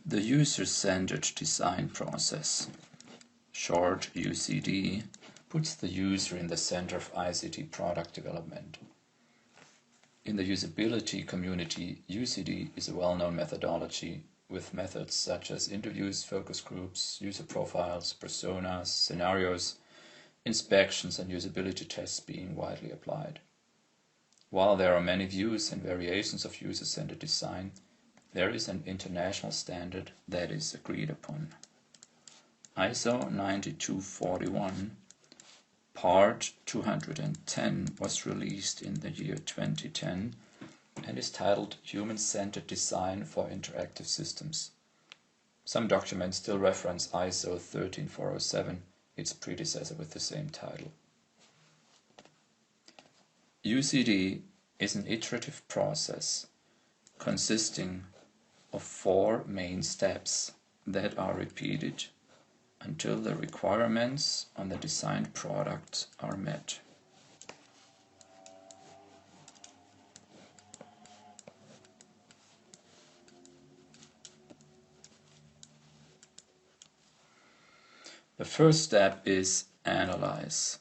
The user-centered design process, short UCD, puts the user in the center of ICT product development. In the usability community, UCD is a well-known methodology, with methods such as interviews, focus groups, user profiles, personas, scenarios, inspections and usability tests being widely applied. While there are many views and variations of user-centered design, there is an international standard that is agreed upon. ISO 9241 Part 210 was released in the year 2010 and is titled Human-Centered Design for Interactive Systems. Some documents still reference ISO 13407, its predecessor with the same title. UCD is an iterative process consisting of 4 main steps that are repeated until the requirements on the designed product are met. The first step is analyze.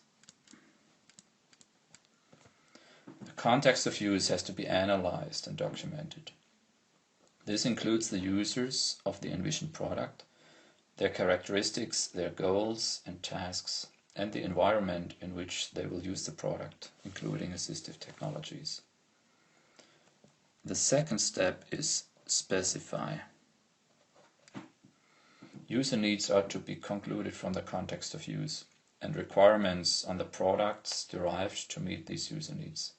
The context of use has to be analyzed and documented. This includes the users of the envisioned product, their characteristics, their goals and tasks, and the environment in which they will use the product, including assistive technologies. The second step is specify. User needs are to be concluded from the context of use, and requirements on the products derived to meet these user needs.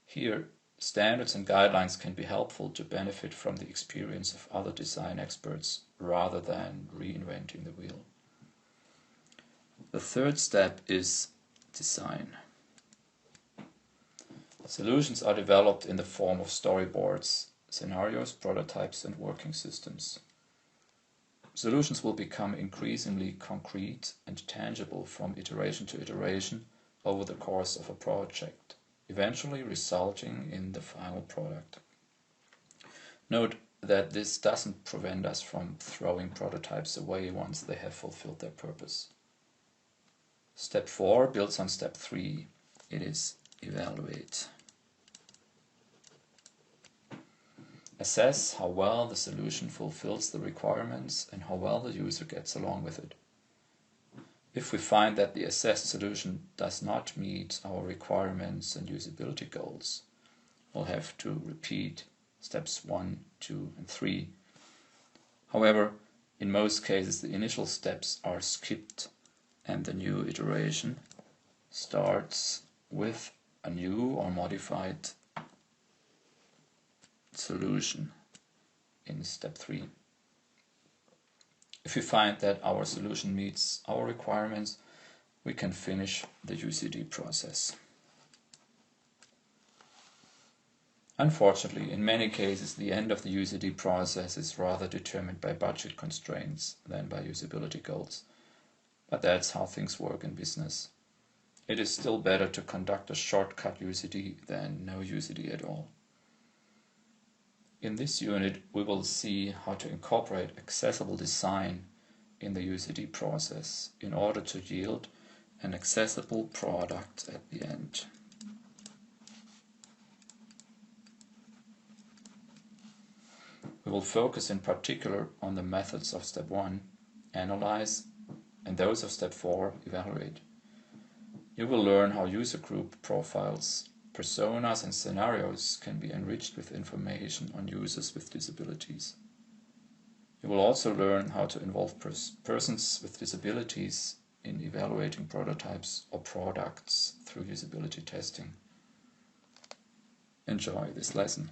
Here, standards and guidelines can be helpful to benefit from the experience of other design experts rather than reinventing the wheel. The third step is design. Solutions are developed in the form of storyboards, scenarios, prototypes, and working systems. Solutions will become increasingly concrete and tangible from iteration to iteration over the course of a project, eventually resulting in the final product. Note that this doesn't prevent us from throwing prototypes away once they have fulfilled their purpose. Step 4 builds on step 3. It is evaluate. Assess how well the solution fulfills the requirements and how well the user gets along with it. If we find that the assessed solution does not meet our requirements and usability goals, we'll have to repeat steps 1, 2, and 3. However, in most cases the initial steps are skipped and the new iteration starts with a new or modified solution in step 3. If we find that our solution meets our requirements, we can finish the UCD process. Unfortunately, in many cases, the end of the UCD process is rather determined by budget constraints than by usability goals. But that's how things work in business. It is still better to conduct a shortcut UCD than no UCD at all. In this unit, we will see how to incorporate accessible design in the UCD process in order to yield an accessible product at the end. We will focus in particular on the methods of step 1, analyze, and those of step 4, evaluate. You will learn how user group profiles, personas and scenarios can be enriched with information on users with disabilities. You will also learn how to involve persons with disabilities in evaluating prototypes or products through usability testing. Enjoy this lesson.